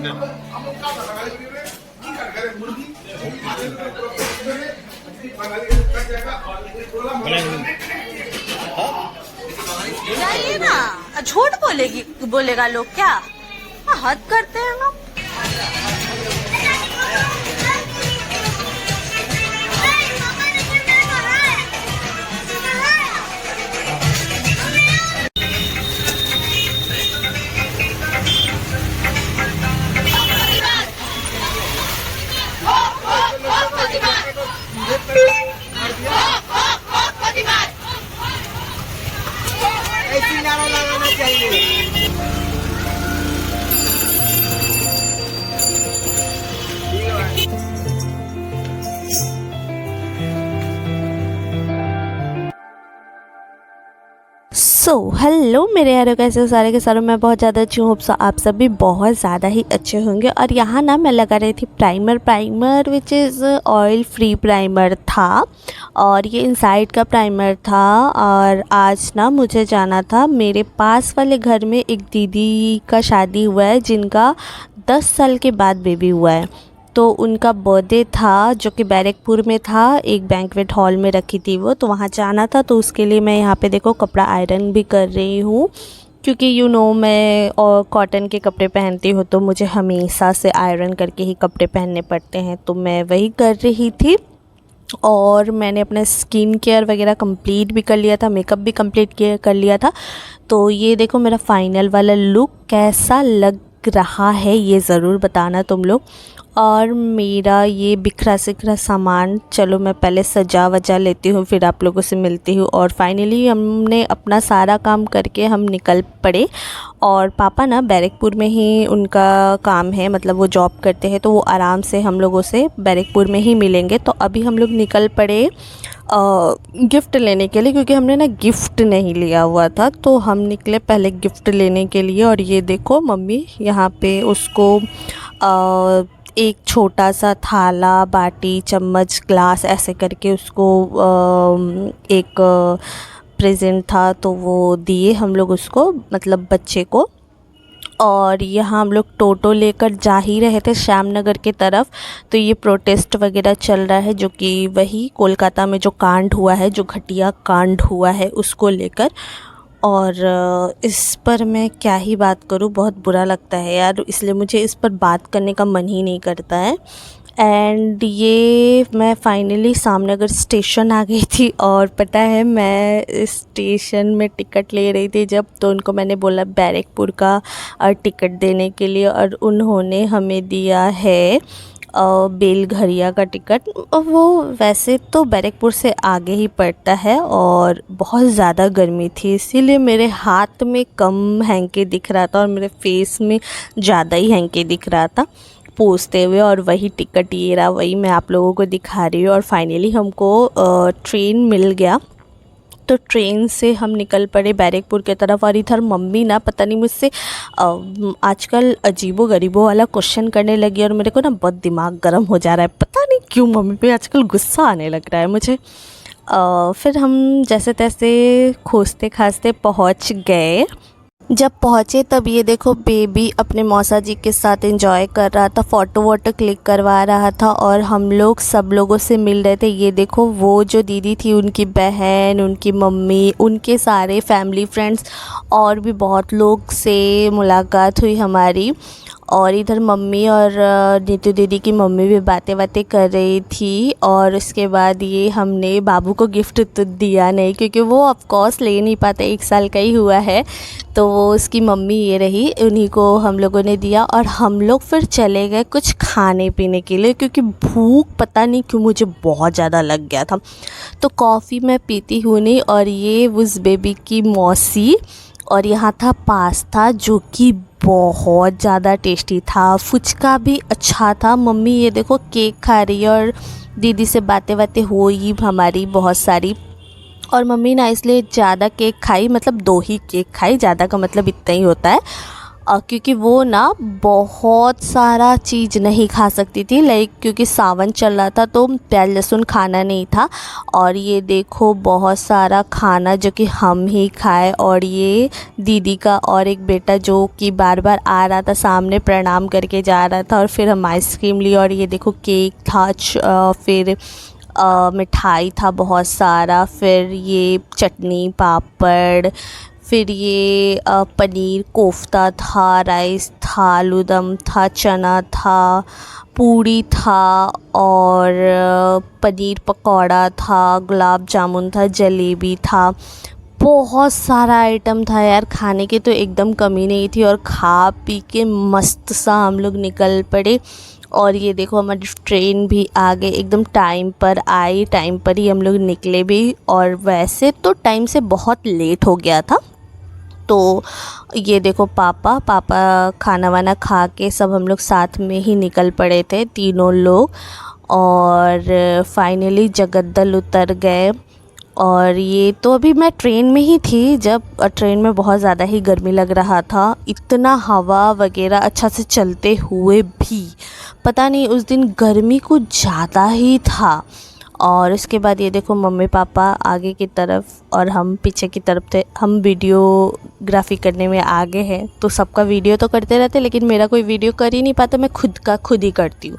जाइए ना, झूठ बोलेगा लोग क्या? हद करते हैं लोग। ऐसी नारा लगाना चाहिए। हेलो मेरे यारों, कैसे हो सारे के सारे? मैं बहुत ज़्यादा अच्छी हूँ। आप सब भी बहुत ज़्यादा ही अच्छे होंगे। और यहाँ ना मैं लगा रही थी primer which is oil free primer था, और ये इनसाइड का प्राइमर था। और आज ना मुझे जाना था, मेरे पास वाले घर में एक दीदी का शादी हुआ है जिनका 10 साल के बाद बेबी हुआ है। तो उनका बर्थडे था जो कि बैरकपुर में था, एक बैंक्वेट हॉल में रखी थी वो, तो वहाँ जाना था। तो उसके लिए मैं यहाँ पे देखो कपड़ा आयरन भी कर रही हूँ, क्योंकि मैं और कॉटन के कपड़े पहनती हूँ तो मुझे हमेशा से आयरन करके ही कपड़े पहनने पड़ते हैं। तो मैं वही कर रही थी। और मैंने अपना स्किन केयर वगैरह कंप्लीट भी कर लिया था, मेकअप भी कंप्लीट कर लिया था। तो ये देखो मेरा फाइनल वाला लुक कैसा लग रहा है ये ज़रूर बताना तुम लोग। और मेरा ये बिखरा सिखरा सामान, चलो मैं पहले सजा वजा लेती हूँ, फिर आप लोगों से मिलती हूँ। और फाइनली हमने अपना सारा काम करके हम निकल पड़े। और पापा ना बैरकपुर में ही उनका काम है, मतलब वो जॉब करते हैं, तो वो आराम से हम लोगों से बैरकपुर में ही मिलेंगे। तो अभी हम लोग निकल पड़े गिफ्ट लेने के लिए, क्योंकि हमने ना गिफ्ट नहीं लिया हुआ था। तो हम निकले पहले गिफ्ट लेने के लिए। और ये देखो मम्मी यहाँ पे उसको एक छोटा सा थाला, बाटी, चम्मच, ग्लास ऐसे करके उसको एक प्रेजेंट था तो वो दिए हम लोग उसको, मतलब बच्चे को। और यहाँ हम लोग टोटो लेकर जा ही रहे थे श्याम नगर की तरफ। तो ये प्रोटेस्ट वगैरह चल रहा है, जो कि वही कोलकाता में जो कांड हुआ है, जो घटिया कांड हुआ है, उसको लेकर। और इस पर मैं क्या ही बात करूँ, बहुत बुरा लगता है यार, इसलिए मुझे इस पर बात करने का मन ही नहीं करता है। एंड ये मैं फाइनली सामनगर स्टेशन आ गई थी। और पता है मैं स्टेशन में टिकट ले रही थी जब, तो उनको मैंने बोला बैरकपुर का टिकट देने के लिए, और उन्होंने हमें दिया है बेलघरिया का टिकट। वो वैसे तो बैरकपुर से आगे ही पड़ता है, और बहुत ज़्यादा गर्मी थी इसीलिए मेरे हाथ में कम हैंके दिख रहा था और मेरे फेस में ज़्यादा ही हैंके दिख रहा था पूछते हुए। और वही टिकट ये रहा, वही मैं आप लोगों को दिखा रही हूँ। और फाइनली हमको ट्रेन मिल गया, तो ट्रेन से हम निकल पड़े बैरकपुर की तरफ। और इधर मम्मी ना पता नहीं मुझसे आजकल अजीबो गरीबों वाला क्वेश्चन करने लगी, और मेरे को ना बहुत दिमाग गर्म हो जा रहा है, पता नहीं क्यों मम्मी पे आजकल गुस्सा आने लग रहा है मुझे। फिर हम जैसे तैसे खोजते खाजते पहुंच गए। जब पहुँचे तब ये देखो बेबी अपने मौसा जी के साथ एंजॉय कर रहा था, फ़ोटो वोटो क्लिक करवा रहा था। और हम लोग सब लोगों से मिल रहे थे। ये देखो वो जो दीदी थी, उनकी बहन, उनकी मम्मी, उनके सारे फैमिली फ्रेंड्स, और भी बहुत लोग से मुलाकात हुई हमारी। और इधर मम्मी और नीतू दीदी की मम्मी भी बातें कर रही थी। और उसके बाद ये हमने बाबू को गिफ्ट तो दिया नहीं, क्योंकि वो ऑफ कोर्स ले नहीं पाते, 1 साल का ही हुआ है। तो वो उसकी मम्मी ये रही, उन्हीं को हम लोगों ने दिया। और हम लोग फिर चले गए कुछ खाने पीने के लिए, क्योंकि भूख पता नहीं क्यों मुझे बहुत ज़्यादा लग गया था। तो कॉफ़ी मैं पीती हूँ नहीं। और ये उस बेबी की मौसी, और यहाँ था पास्ता जो कि बहुत ज़्यादा टेस्टी था, फुचका भी अच्छा था। मम्मी ये देखो केक खा रही है, और दीदी से बातें हो ही हमारी बहुत सारी। और मम्मी ना इसलिए ज़्यादा केक खाई, मतलब 2 ही केक खाई, ज़्यादा का मतलब इतना ही होता है। क्योंकि वो ना बहुत सारा चीज़ नहीं खा सकती थी, लाइक क्योंकि सावन चल रहा था तो प्याज लहसुन खाना नहीं था। और ये देखो बहुत सारा खाना जो कि हम ही खाए, और ये दीदी का और एक बेटा जो कि बार बार आ रहा था सामने, प्रणाम करके जा रहा था। और फिर हम आइसक्रीम ली, और ये देखो केक था, फिर मिठाई था बहुत सारा, फिर ये चटनी पापड़, फिर ये पनीर कोफ्ता था, राइस था, आलूदम था, चना था, पूड़ी था, और पनीर पकौड़ा था, गुलाब जामुन था, जलेबी था। बहुत सारा आइटम था यार, खाने की तो एकदम कमी नहीं थी। और खा पी के मस्त सा हम लोग निकल पड़े। और ये देखो हमारी ट्रेन भी आ गई, एकदम टाइम पर आई, टाइम पर ही हम लोग निकले भी। और वैसे तो टाइम से बहुत लेट हो गया था। तो ये देखो पापा खाना वाना खा के सब हम लोग साथ में ही निकल पड़े थे, तीनों लोग। और फाइनली जगद्दल उतर गए। और ये तो अभी मैं ट्रेन में ही थी, जब ट्रेन में बहुत ज़्यादा ही गर्मी लग रहा था, इतना हवा वगैरह अच्छा से चलते हुए भी पता नहीं उस दिन गर्मी कुछ ज़्यादा ही था। और इसके बाद ये देखो मम्मी पापा आगे की तरफ और हम पीछे की तरफ थे। हम वीडियोग्राफी करने में आगे हैं, तो सबका वीडियो तो करते रहते, लेकिन मेरा कोई वीडियो कर ही नहीं पाता, मैं खुद का खुद ही करती हूँ।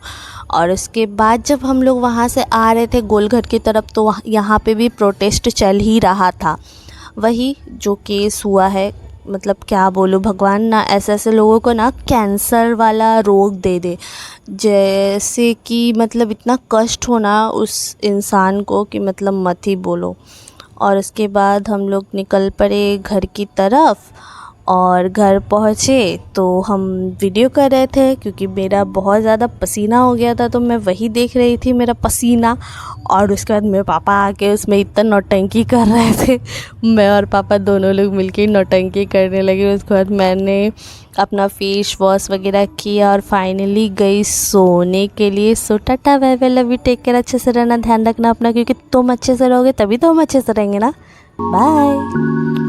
और उसके बाद जब हम लोग वहाँ से आ रहे थे गोलघर की तरफ, तो यहाँ पे भी प्रोटेस्ट चल ही रहा था, वही जो केस हुआ है। मतलब क्या बोलूँ, भगवान ना ऐसे ऐसे लोगों को ना कैंसर वाला रोग दे दे, जैसे कि मतलब इतना कष्ट होना उस इंसान को कि मतलब मत ही बोलो। और उसके बाद हम लोग निकल पड़े घर की तरफ, और घर पहुँचे तो हम वीडियो कर रहे थे, क्योंकि मेरा बहुत ज़्यादा पसीना हो गया था, तो मैं वही देख रही थी मेरा पसीना। और उसके बाद मेरे पापा आके उसमें इतना नौटंकी कर रहे थे, मैं और पापा दोनों लोग मिलके नौटंकी करने लगे। उसके बाद मैंने अपना फेस वॉश वगैरह किया और फाइनली गई सोने के लिए। So tata bye bye, love you, take care, अच्छे से रहना, ध्यान रखना अपना, क्योंकि तुम अच्छे से रहोगे तभी तो हम अच्छे से रहेंगे ना। बाय।